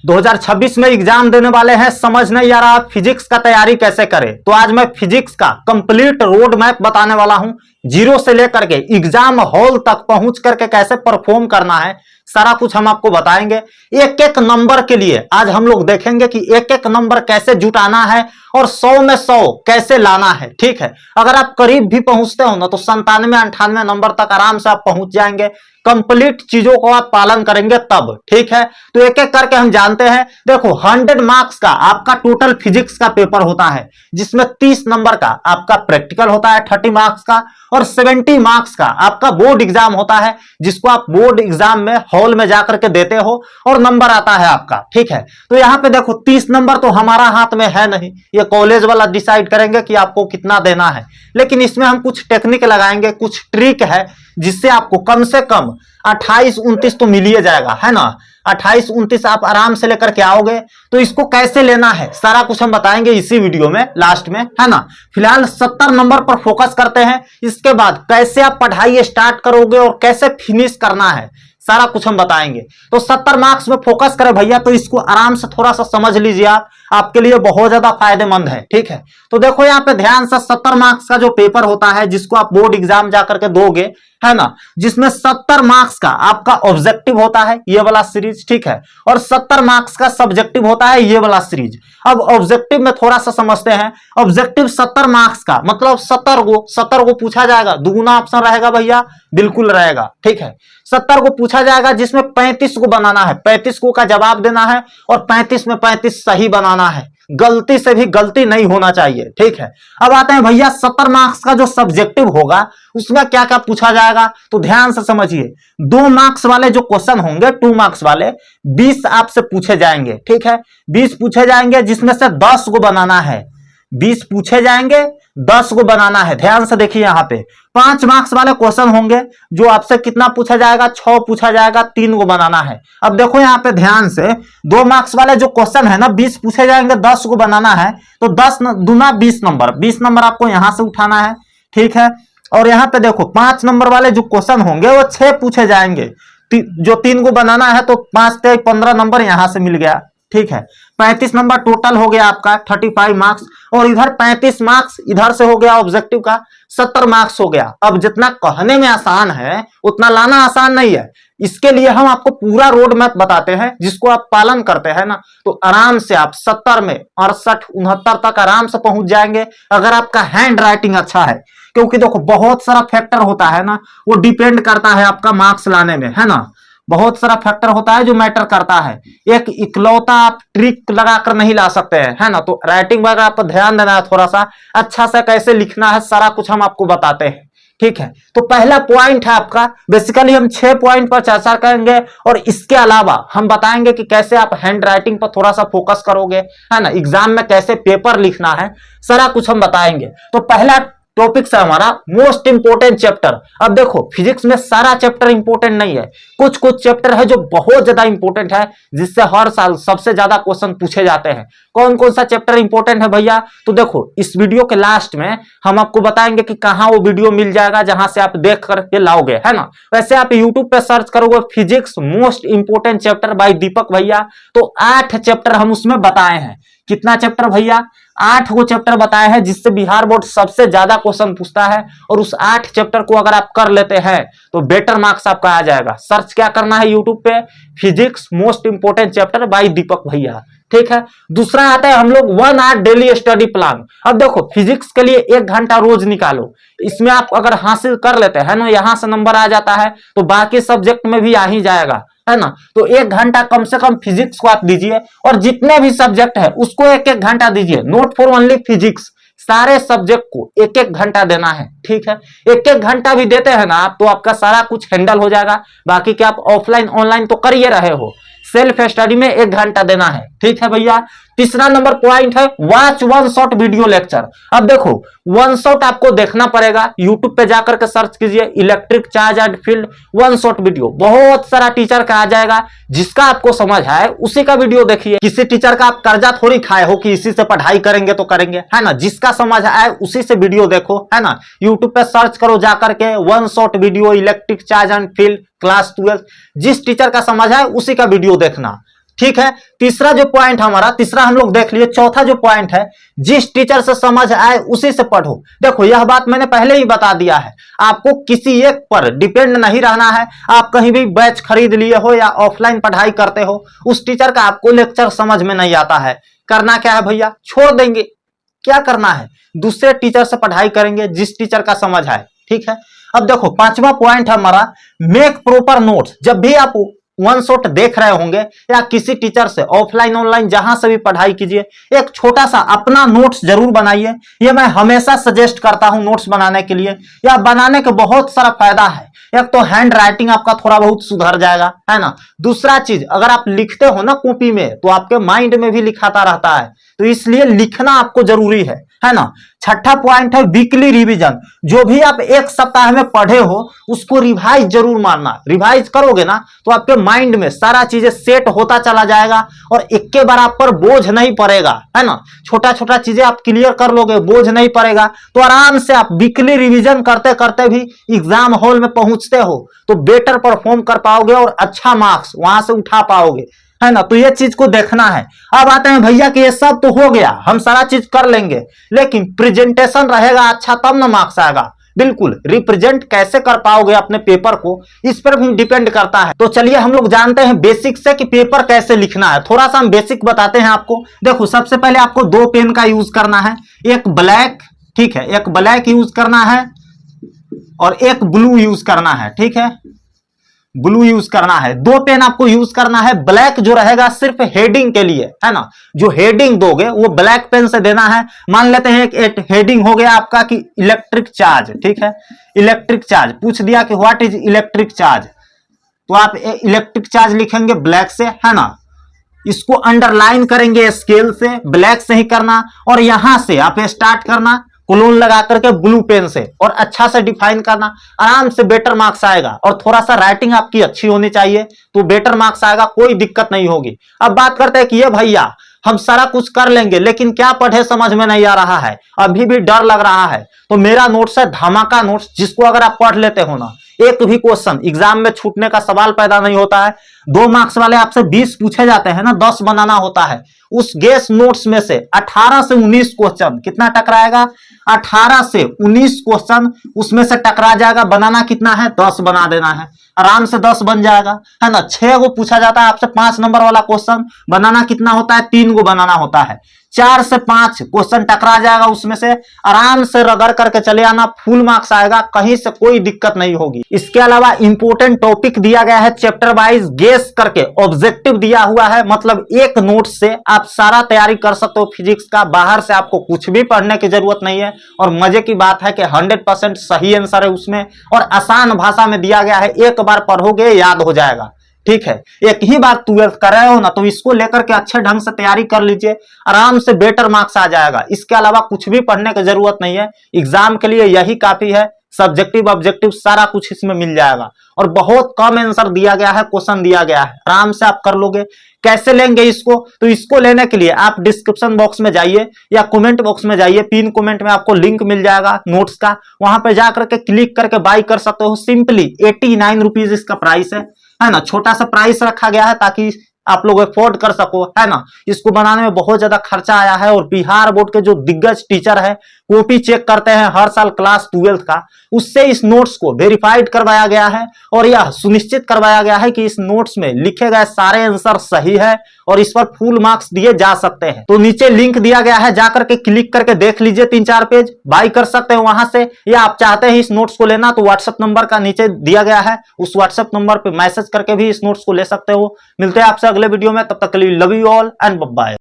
2026 में एग्जाम देने वाले हैं, समझ नहीं आ रहा फिजिक्स का तैयारी कैसे करें। तो आज मैं फिजिक्स का कंप्लीट रोड मैप बताने वाला हूं, जीरो से लेकर के एग्जाम हॉल तक पहुंच करके कैसे परफॉर्म करना है, सारा कुछ हम आपको बताएंगे। एक एक नंबर के लिए आज हम लोग देखेंगे कि एक एक नंबर कैसे जुटाना है और 100 में 100 कैसे लाना है। ठीक है, अगर आप करीब भी पहुंचते हो ना तो 97-98 नंबर तक आराम से आप पहुंच जाएंगे, कंप्लीट चीजों को आप पालन करेंगे तब। ठीक है, तो एक एक करके हम जानते हैं। देखो 100 मार्क्स का आपका टोटल फिजिक्स का पेपर होता है, जिसमें 30 नंबर का आपका प्रैक्टिकल होता है 30 मार्क्स का, और 70 मार्क्स का आपका बोर्ड एग्जाम होता है, जिसको आप बोर्ड एग्जाम में हॉल में जाकर के देते हो और नंबर आता है आपका। ठीक है, तो यहां पे देखो 30 नंबर तो हमारा हाथ में है नहीं, ये कॉलेज वाला डिसाइड करेंगे कि आपको कितना देना है, लेकिन इसमें हम कुछ टेक्निक लगाएंगे, कुछ ट्रिक है जिससे आपको कम से कम 28-29 तो मिल ही जाएगा, है ना। 28-29 आप आराम से लेकर के आओगे। तो इसको कैसे लेना है सारा कुछ हम बताएंगे इसी वीडियो में लास्ट में, है ना। फिलहाल 70 नंबर पर फोकस करते हैं, इसके बाद कैसे आप पढ़ाई स्टार्ट करोगे और कैसे फिनिश करना है सारा कुछ हम बताएंगे। तो 70 मार्क्स में फोकस करें भैया, तो इसको आराम से थोड़ा सा समझ लीजिए आप, आपके लिए बहुत ज्यादा फायदेमंद है। ठीक है, तो देखो यहाँ पे ध्यान से 70 मार्क्स का जो पेपर होता है, जिसको आप बोर्ड एग्जाम जाकर के दोगे, है ना, जिसमें 70 मार्क्स का आपका ऑब्जेक्टिव होता है ये वाला सीरीज। ठीक है, और 70 मार्क्स का सब्जेक्टिव होता है ये वाला सीरीज। अब ऑब्जेक्टिव में थोड़ा सा समझते हैं। ऑब्जेक्टिव 70 मार्क्स का मतलब 70 को पूछा जाएगा, दुगुना ऑप्शन रहेगा भैया, बिल्कुल रहेगा। ठीक है, 70 को पूछा जाएगा, जिसमें 35 को बनाना है, 35 को का जवाब देना है और 35 में 35 सही बनाना है, गलती से भी गलती नहीं होना चाहिए। ठीक है, अब आते हैं भैया 70 मार्क्स का जो सब्जेक्टिव होगा उसमें क्या क्या पूछा जाएगा, तो ध्यान से समझिए। 2 मार्क्स वाले जो क्वेश्चन होंगे, 2 मार्क्स वाले 20 आपसे पूछे जाएंगे। ठीक है, 20 पूछे जाएंगे, जिसमें से 10 को बनाना है। 20 पूछे जाएंगे, 10 को बनाना है। ध्यान से देखिए, यहां पे 5 मार्क्स वाले क्वेश्चन होंगे, जो आपसे कितना पूछा जाएगा, 6 पूछा जाएगा, 3 को बनाना है। अब देखो यहाँ पे ध्यान से, 2 मार्क्स वाले जो क्वेश्चन है ना, 20 पूछे जाएंगे, 10 को बनाना है, तो 10 दूना 20 नंबर, 20 नंबर आपको यहां से उठाना है। ठीक है, और यहाँ पे देखो 5 नंबर वाले जो क्वेश्चन होंगे वो 6 पूछे जाएंगे, जो 3 को बनाना है, तो 5 से 15 नंबर यहां से मिल गया। ठीक है, 35 नंबर टोटल हो गया आपका 35 मार्क्स, और इधर 35 मार्क्स इधर से हो गया ऑब्जेक्टिव का, 70 मार्क्स हो गया। अब जितना कहने में आसान है उतना लाना आसान नहीं है। इसके लिए हम आपको पूरा रोड मैप बताते हैं, जिसको आप पालन करते हैं ना, तो आराम से आप 70 में 68-69 तक आराम से पहुंच जाएंगे, अगर आपका हैंड राइटिंग अच्छा है। क्योंकि देखो बहुत सारा फैक्टर होता है ना, वो डिपेंड करता है आपका मार्क्स लाने में, है ना। बहुत सारा फैक्टर होता है जो मैटर करता है, एक इकलौता आप ट्रिक लगाकर नहीं ला सकते हैं, है ना। तो राइटिंग वगैरह आप ध्यान देना है, थोड़ा सा अच्छा से कैसे लिखना है सारा कुछ हम आपको बताते हैं। ठीक है, तो पहला पॉइंट है आपका, बेसिकली हम 6 पॉइंट पर चर्चा करेंगे, और इसके अलावा हम बताएंगे कि कैसे आप हैंड राइटिंग पर थोड़ा सा फोकस करोगे, है ना, एग्जाम में कैसे पेपर लिखना है, सारा कुछ हम बताएंगे। तो पहला टॉपिक से हमारा मोस्ट इंपोर्टेंट चैप्टर। अब देखो फिजिक्स में सारा चैप्टर इंपोर्टेंट नहीं है, कुछ कुछ चैप्टर है जो बहुत ज्यादा इंपोर्टेंट है, जिससे हर साल सबसे ज्यादा क्वेश्चन पूछे जाते हैं। कौन कौन सा चैप्टर इंपोर्टेंट है भैया, तो देखो इस वीडियो के लास्ट में हम आपको बताएंगे कि कहां वो वीडियो मिल जाएगा जहां से आप देख करके लाओगे, है ना। वैसे आप यूट्यूब पे सर्च करोगे physics most important chapter by Deepak भैया, तो 8 चैप्टर हम उसमें बताए हैं। कितना चैप्टर भैया, 8 को चैप्टर बताए हैं, जिससे बिहार बोर्ड सबसे ज्यादा क्वेश्चन पूछता है, और उस 8 चैप्टर को अगर आप कर लेते हैं तो बेटर मार्क्स आपका आ जाएगा। सर्च क्या करना है यूट्यूब पे, physics most important chapter by Deepak भैया। ठीक है, दूसरा आता है हम लोग 1 आवर डेली स्टडी प्लान। अब देखो फिजिक्स के लिए 1 घंटा रोज निकालो, इसमें आप अगर हासिल कर लेते हैं ना, यहां से नंबर आ जाता है, तो बाकी सब्जेक्ट में भी आ ही जाएगा, है ना। तो 1 घंटा कम से कम फिजिक्स को आप दीजिए, और जितने भी सब्जेक्ट है उसको 1-1 घंटा दीजिए, नोट फॉर ओनली फिजिक्स, सारे सब्जेक्ट को 1-1 घंटा देना है। ठीक है, 1-1 घंटा भी देते हैं ना आप, तो आपका सारा कुछ हैंडल हो जाएगा। बाकी क्या आप ऑफलाइन ऑनलाइन तो कर ही रहे हो, सेल्फ स्टडी में 1 घंटा देना है। ठीक है भैया, तीसरा नंबर पॉइंट है वॉच 1 शॉट वीडियो लेक्चर। अब देखो 1 शॉट आपको देखना पड़ेगा, यूट्यूब पे जाकर के सर्च कीजिए electric charge and field 1 shot video, बहुत सारा टीचर का आ जाएगा, जिसका आपको समझ आए उसी का वीडियो देखिए। किसी टीचर का आप कर्जा थोड़ी खाए हो कि इसी से पढ़ाई करेंगे तो करेंगे, है ना। जिसका समझ आए उसी से वीडियो देखो, है ना। यूट्यूब पे सर्च करो जाकर के 1 shot video electric charge and field class 12, जिस टीचर का समझ आए उसी का वीडियो देखना। ठीक है। तीसरा जो पॉइंट हमारा, तीसरा हम लोग देख लिए। चौथा जो पॉइंट है, जिस टीचर से समझ आए उसी से पढ़ो। देखो यह बात मैंने पहले ही बता दिया है, आपको किसी एक पर डिपेंड नहीं रहना है। आप कहीं भी बैच खरीद लिए हो या ऑफलाइन पढ़ाई करते हो, उस टीचर का आपको लेक्चर समझ में नहीं आता है, करना क्या है भैया, छोड़ देंगे। क्या करना है, दूसरे टीचर से पढ़ाई करेंगे जिस टीचर का समझ आए। ठीक है। अब देखो पांचवा पॉइंट हमारा, मेक प्रॉपर नोट्स। जब भी आप वन शॉट देख रहे होंगे या किसी टीचर से ऑफलाइन ऑनलाइन जहां से भी पढ़ाई कीजिए, एक छोटा सा अपना नोट्स जरूर बनाइए। ये मैं हमेशा सजेस्ट करता हूं नोट्स बनाने के लिए। या बनाने के बहुत सारा फायदा है। एक तो हैंड राइटिंग आपका थोड़ा बहुत सुधर जाएगा, है ना। दूसरा चीज, अगर आप लिखते हो ना कॉपी में, तो आपके माइंड में भी लिखाता रहता है, तो इसलिए लिखना आपको जरूरी है ना। छठा पॉइंट है वीकली रिवीजन। जो भी आप एक सप्ताह में पढ़े हो उसको रिवाइज जरूर मारना। रिवाइज करोगे ना तो आपके माइंड में सारा चीजें सेट होता चला जाएगा और एक के बार आप पर बोझ नहीं पड़ेगा, है ना। छोटा छोटा चीजें आप क्लियर कर लोगे, बोझ नहीं पड़ेगा, तो आराम से आप वीकली रिवीजन करते करते भी एग्जाम हॉल में पहुंचते हो तो बेटर परफॉर्म कर पाओगे और अच्छा मार्क्स वहां से उठा पाओगे, है ना। तो ये चीज को देखना है। अब आते हैं भैया कि ये सब तो हो गया, हम सारा चीज कर लेंगे, लेकिन प्रेजेंटेशन रहेगा अच्छा तब ना मार्क्स आएगा। बिल्कुल, रिप्रेजेंट कैसे कर पाओगे अपने पेपर को, इस पर भी डिपेंड करता है। तो चलिए हम लोग जानते हैं बेसिक से कि पेपर कैसे लिखना है। थोड़ा सा हम बेसिक बताते हैं आपको। देखो सबसे पहले आपको दो पेन का यूज करना है, एक ब्लैक, ठीक है, एक ब्लैक यूज करना है और एक ब्लू यूज करना है, ठीक है, ब्लू यूज करना है। दो पेन आपको यूज करना है। ब्लैक जो रहेगा सिर्फ हेडिंग के लिए, है ना। जो हेडिंग दोगे वो ब्लैक पेन से देना है। मान लेते हैं एक हेडिंग हो गया आपका कि इलेक्ट्रिक चार्ज, ठीक है, इलेक्ट्रिक चार्ज पूछ दिया कि व्हाट इज इलेक्ट्रिक चार्ज, तो आप इलेक्ट्रिक चार्ज लिखेंगे ब्लैक से, है ना। इसको अंडरलाइन करेंगे स्केल से, ब्लैक से ही करना, और यहां से आप स्टार्ट करना कोलोन लगा करके ब्लू पेन से, और अच्छा से डिफाइन करना, आराम से बेटर मार्क्स आएगा। और थोड़ा सा राइटिंग आपकी अच्छी होनी चाहिए तो बेटर मार्क्स आएगा, कोई दिक्कत नहीं होगी। अब बात करते हैं कि ये भैया हम सारा कुछ कर लेंगे लेकिन क्या पढ़े समझ में नहीं आ रहा है, अभी भी डर लग रहा है, तो मेरा नोट्स है धमाका नोट्स, जिसको अगर आप पढ़ लेते हो ना, एक भी क्वेश्चन एग्जाम में छूटने का सवाल पैदा नहीं होता है। 2 मार्क्स वाले आपसे 20 पूछे जाते हैं ना, 10 बनाना होता है। उस गेस नोट्स में से 18 से 19 क्वेश्चन कितना टकराएगा, 18 से 19 क्वेश्चन उसमें से टकरा जाएगा। बनाना कितना है, 10 बना देना है, आराम से 10 बन जाएगा, है ना। 6 को पूछा जाता है आपसे 5 नंबर वाला क्वेश्चन, बनाना कितना होता है, 3 को बनाना होता है। 4 से 5 क्वेश्चन टकरा जाएगा, उसमें से आराम से रगड़ करके चले आना, फुल मार्क्स आएगा, कहीं से कोई दिक्कत नहीं होगी। इसके अलावा इंपोर्टेंट टॉपिक दिया गया है चैप्टर वाइज, गेस करके ऑब्जेक्टिव दिया हुआ है, मतलब एक नोट से आप सारा तैयारी कर सकते हो फिजिक्स का। बाहर से आपको कुछ भी पढ़ने की जरूरत नहीं है, और मजे की बात है कि 100% सही आंसर है उसमें, और आसान भाषा में दिया गया है। एक बार पढ़ोगे याद हो जाएगा, ठीक है। एक ही बार 12th कर रहे हो ना, तो इसको लेकर के अच्छे ढंग से तैयारी कर लीजिए, आराम से बेटर मार्क्स आ जाएगा। इसके अलावा कुछ भी पढ़ने की जरूरत नहीं है, एग्जाम के लिए यही काफी है। सब्जेक्टिव ऑब्जेक्टिव सारा कुछ इसमें मिल जाएगा, और बहुत कम आंसर दिया गया है, क्वेश्चन दिया गया है, आराम से आप कर लोगे। कैसे लेंगे इसको, तो इसको लेने के लिए आप डिस्क्रिप्शन बॉक्स में जाइए या कमेंट बॉक्स में जाइए, पिन कमेंट में आपको लिंक मिल जाएगा नोट्स का, वहां पर जाकर के क्लिक करके बाई कर सकते हो। सिंपली 89 रुपीज इसका प्राइस है ना। छोटा सा प्राइस रखा गया है ताकि आप लोग अफोर्ड कर सको, है ना। इसको बनाने में बहुत ज्यादा खर्चा आया है, और बिहार बोर्ड के जो दिग्गज टीचर है कॉपी चेक करते हैं हर साल क्लास 12th का, उससे इस नोट्स को वेरीफाइड करवाया गया है, और यह सुनिश्चित करवाया गया है कि इस नोट्स में लिखे गए सारे आंसर सही है और इस पर फुल मार्क्स दिए जा सकते हैं। तो नीचे लिंक दिया गया है, जाकर के क्लिक करके देख लीजिए, 3-4 पेज बाई कर सकते हैं वहां से। या आप चाहते हैं इस नोट्स को लेना तो व्हाट्सएप नंबर का नीचे दिया गया है, उस व्हाट्सएप नंबर पर मैसेज करके भी इस नोट्स को ले सकते हो। मिलते हैं आपसे अगले वीडियो में, तब तक के लिए love you all and bye.